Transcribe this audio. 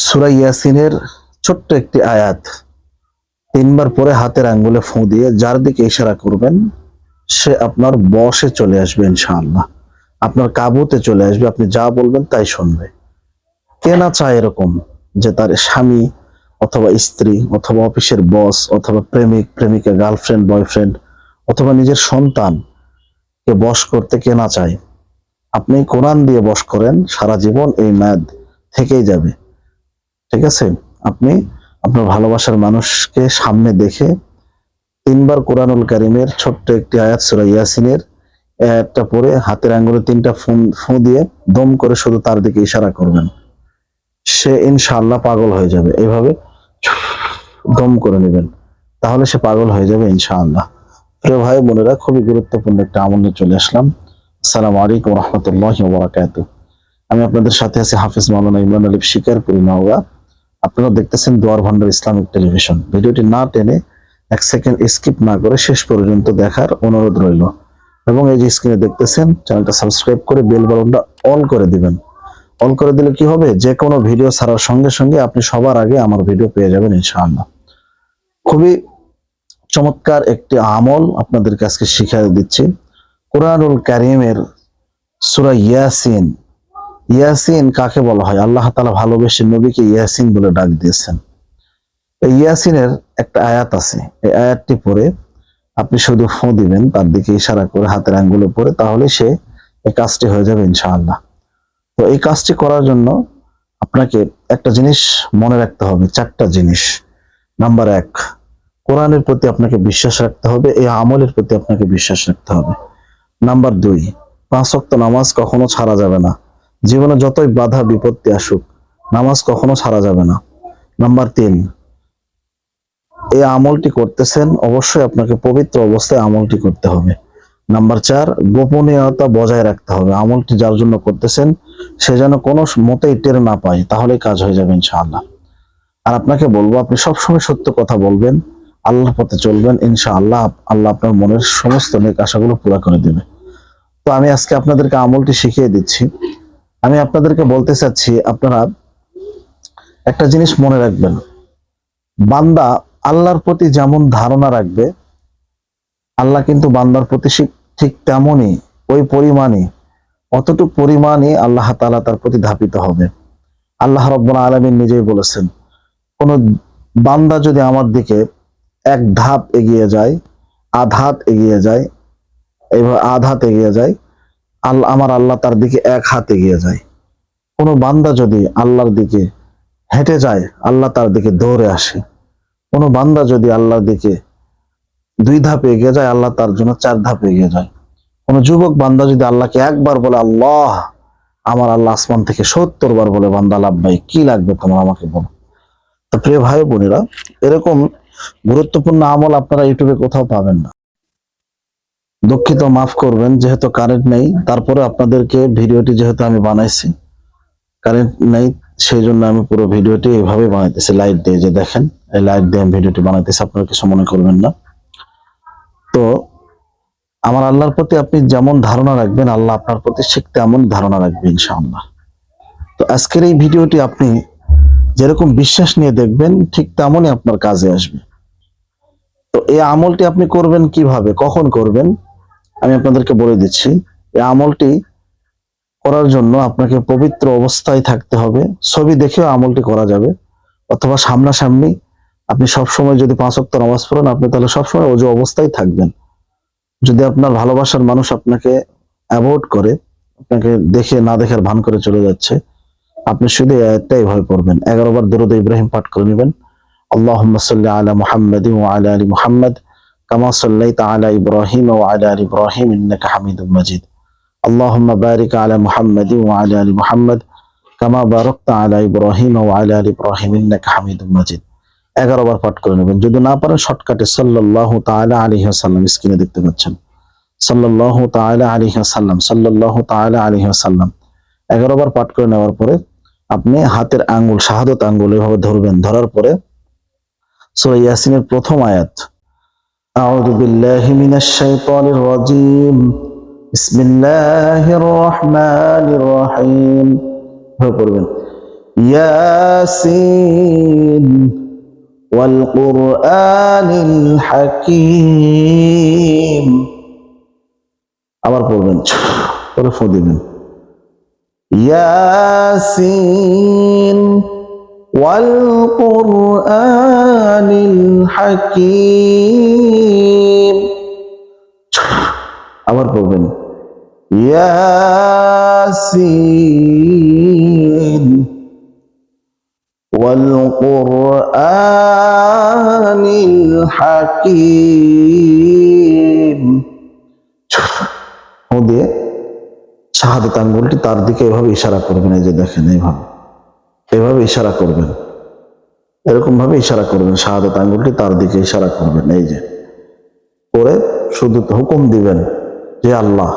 সূরা ইয়াসিনের ছোট্ট একটি আয়াত তিনবার পরে হাতের আঙ্গুলে ফু দিয়ে যার দিকে ইশারা করবেন সে আপনার বশে চলে আসবে ইনশাআল্লাহ। আপনার কাবুতে চলে আসবে, আপনি যা বলবেন তাই শুনবে। কে না চায় এরকম যে তার স্বামী অথবা স্ত্রী অথবা অফিসের বস অথবা প্রেমিক প্রেমিকা, গার্লফ্রেন্ড বয়ফ্রেন্ড অথবা নিজের সন্তানকে বশ করতে কে না চায়। আপনি কোরআন দিয়ে বশ করেন, সারা জীবন এই মেয়াদ থেকেই যাবে। ঠিক আছে? আপনি আপনার ভালোবাসার মানুষকে সামনে দেখে তিনবার কোরআনুল কারীমের ছোট্ট একটি আয়াত সূরা ইয়াসিনের আয়াতটা পড়ে হাতের আঙ্গুলে তিনটা ফু দিয়ে দম করে শুধু তার দিকে ইশারা করবেন। সে ইনশাআল্লাহ পাগল হয়ে যাবে। এইভাবে দম করে নেবেন, তাহলে সে পাগল হয়ে যাবে ইনশাআল্লাহ। প্রিয় ভাই বোনেরা, খুবই গুরুত্বপূর্ণ একটা আমল নিয়ে চলে আসলাম। আসসালামু আলাইকুম ওয়া রাহমাতুল্লাহি ওয়া বারাকাতুহু। আমি আপনাদের সাথে আছি হাফেজ মাওলানা ইমরান আলী শিকারপুরি মাওয়া। আপনারা দেখতেছেন দুয়ার ভান্ডার ইসলামিক টেলিভিশন। ভিডিওটি না টেনে এক সেকেন্ড স্কিপ না করে শেষ পর্যন্ত দেখার অনুরোধ রইল, এবং এই যে স্ক্রিনে দেখতেছেন চ্যানেলটা সাবস্ক্রাইব করে বেল বাটনটা অন করে দিবেন। অন করে দিলে কি হবে, যে কোনো ভিডিও ছাড়ার সঙ্গে সঙ্গে আপনি সবার আগে আমার ভিডিও পেয়ে যাবেন ইনশাআল্লাহ। খুবই চমৎকার একটি আমল আপনাদেরকে আজকে শিখিয়ে দিচ্ছি। কোরআনুল কারীমের সূরা ইয়াসিন। ইয়াসিন কাকে বলা হয়? আল্লাহ তাআলা ভালোবেসে নবীকে ইয়াসিন বলে ডাক দিয়েছেন। এই ইয়াসিনের একটা আয়াত আছে, এই আয়াতটি পড়ে আপনি শুধু ফু দিবেন তার দিকে ইশারা করে হাতের আঙ্গুলে পড়ে, তাহলে সে এই কাজটি হয়ে যাবে ইনশাআল্লাহ। তো এই কাজটি করার জন্য আপনাকে একটা জিনিস মনে রাখতে হবে, চারটা জিনিস। নাম্বার 1, কোরআনের প্রতি আপনাকে বিশ্বাস রাখতে হবে, এই আমলের প্রতি আপনাকে বিশ্বাস রাখতে হবে। নাম্বার 2, 5 ওয়াক্ত নামাজ কখনো ছাড়া যাবে না। জীবনে যতই বাধা বিপত্তি আসুক, নামাজ কখনো ছাড়া যাবে না। নাম্বার 3, এই আমলটি করতেছেন অবশ্যই আপনাকে পবিত্র অবস্থায় আমলটি করতে হবে। নাম্বার 4, গোপনীয়তা বজায় রাখতে হবে। আমলটি যার জন্য করতেছেন সে যেন কোনো মতেই টের না পায়, তাহলে কাজ হয়ে যাবে ইনশাআল্লাহ। আর আপনাকে বলবো, আপনি সবসময় সত্য কথা বলবেন, আল্লাহর পথে চলবেন, ইনশাআল্লাহ আল্লাহ আপনার মনের সমস্ত নেক আশাগুলো পুরা করে দেবে। তো আমি আজকে আপনাদেরকে আমলটি শিখিয়ে দিচ্ছি। আমি আপনাদেরকে বলতে চাচ্ছি, আপনারা একটা জিনিস মনে রাখবেন, বান্দা আল্লাহর প্রতি যেমন ধারণা রাখবে, আল্লাহ কিন্তু বান্দার প্রতি ঠিক তেমনই, ওই পরিমাণই, অতটুকু পরিমাণই আল্লাহ তাআলা তার প্রতি ধাপিত হবে। আল্লাহ রাব্বুল আলামিন নিজেই বলেছেন, কোন বান্দা যদি আমার দিকে এক ধাপ এগিয়ে যায়, আধাত এগিয়ে যায়, এইভাবে আধাত এগিয়ে যায়, আমার আল্লাহ তার দিকে এক হাত এগিয়ে যায়। কোন বান্দা যদি আল্লাহর দিকে হেঁটে যায়, আল্লাহ তার দিকে দৌড়ে আসে। কোন বান্দা যদি আল্লাহর দিকে 2 ধাপ এগিয়ে যায়, আল্লাহ তার জন্য 4 ধাপ এগিয়ে যায়। কোন যুবক বান্দা যদি আল্লাহকে একবার বলে আল্লাহ, আমার আল্লাহ আসমান থেকে 70 বার বলে বান্দা লাব্বাইক, কি লাগবে তোমার আমাকে বলো। তো প্রিয় ভাই বোনেরা, এরকম গুরুত্বপূর্ণ আমল আপনারা ইউটিউবে কোথাও পাবেন না। দুঃখিত, মাফ করবেন, যেহেতু কারেন্ট নেই, তারপরে আপনাদেরকে ভিডিওটি যেহেতু আমি বানাইছি, কারেন্ট নেই সেই জন্য আমি পুরো ভিডিওটি এইভাবে বানাইতেছি, লাইট দিয়ে। যে দেখেন, এই লাইট দিয়ে আমি ভিডিওটি বানাইতেছি, আপনারা কিছু মনে করবেন না। তো আমার আল্লাহর প্রতি আপনি যেমন ধারণা রাখবেন, আল্লাহ আপনার প্রতি ঠিক তেমন ধারণা রাখবে ইনশাআল্লাহ। তো আজকের এই ভিডিওটি আপনি যেরকম বিশ্বাস নিয়ে দেখবেন, ঠিক তেমনই আপনার কাজে আসবে। তো এই আমলটি আপনি করবেন কিভাবে, কখন করবেন, আমি আপনাদেরকে বলে দিচ্ছি। এই আমলটি করার জন্য আপনাকে পবিত্র অবস্থায় থাকতে হবে। ছবি দেখেও আমলটি করা যাবে, অথবা সামনাসামনি। আপনি সবসময় যদি 5 ওয়াক্ত নামাজ পড়েন, আপনি তাহলে সবসময় ওযু অবস্থায় থাকবেন। যদি আপনার ভালোবাসার মানুষ আপনাকে অ্যাভয়েড করে, আপনাকে দেখে না দেখার ভান করে চলে যাচ্ছে, আপনি শুধু একটাই ভয় করবেন, 11 বার দরুদ ইব্রাহিম পাঠ করে নেবেন। আল্লাহুম্মা সাল্লি আলা মুহাম্মাদিন ওয়া আলা আলি মুহাম্মাদ কামা সাল্লাইতা আলা ইব্রাহিম ওয়া আলা আলি ইব্রাহিম ইন্নাকা হামিদুম মাজিদ। আল্লাহুম্মা বারিক আলা মুহাম্মাদিন ওয়া আলা আলি মুহাম্মাদ কামা বারাকতা আলা ইব্রাহিম ওয়া আলা আলি ইব্রাহিম ইন্নাকা হামিদুম মাজিদ। 11 বার পাঠ করে নেবেন। যদি না পারেন শর্টকাটে সাল্লাল্লাহু তাআলা আলাইহি ওয়াসাল্লাম স্ক্রিনে দেখতে পাচ্ছেন, সাল্লাল্লাহু তাআলা আলাইহি ওয়াসাল্লাম, সাল্লাল্লাহু তাআলা আলাইহি ওয়াসাল্লাম 11 বার পাঠ করে নেওয়ার পরে আপনি হাতের আঙ্গুল, শাহাদাত আঙ্গুল এভাবে ধরবেন। ধরার পরে সূরা ইয়াসিনের প্রথম আয়াত, আউযু বিল্লাহি মিনাশ শাইতানির রাজীম, বিসমিল্লাহির রহমানির রহিম, এভাবে পড়বেন। ইয়াসিন ওয়াল কুরআনিল হাকীম। আবার পড়বেন, পরে ফু দিবেন। ইয়াসিন ওয়াল কুরআনিল হাকীম। আবার পড়বেন, ইয়াসিন ওয়াল কুরআনিল হাকীম। ফু দিয়ে শাহাদাত আঙ্গুলটি তার দিকে এভাবে ইশারা করবেন। এই যে দেখেন, এভাবে ইশারা করবেন, এরকম ভাবে ইশারা করবেন, শাহাদাত আঙ্গুলটি তার দিকে ইশারা করবেন। এই যে করে শুধু হুকুম দিবেন যে আল্লাহ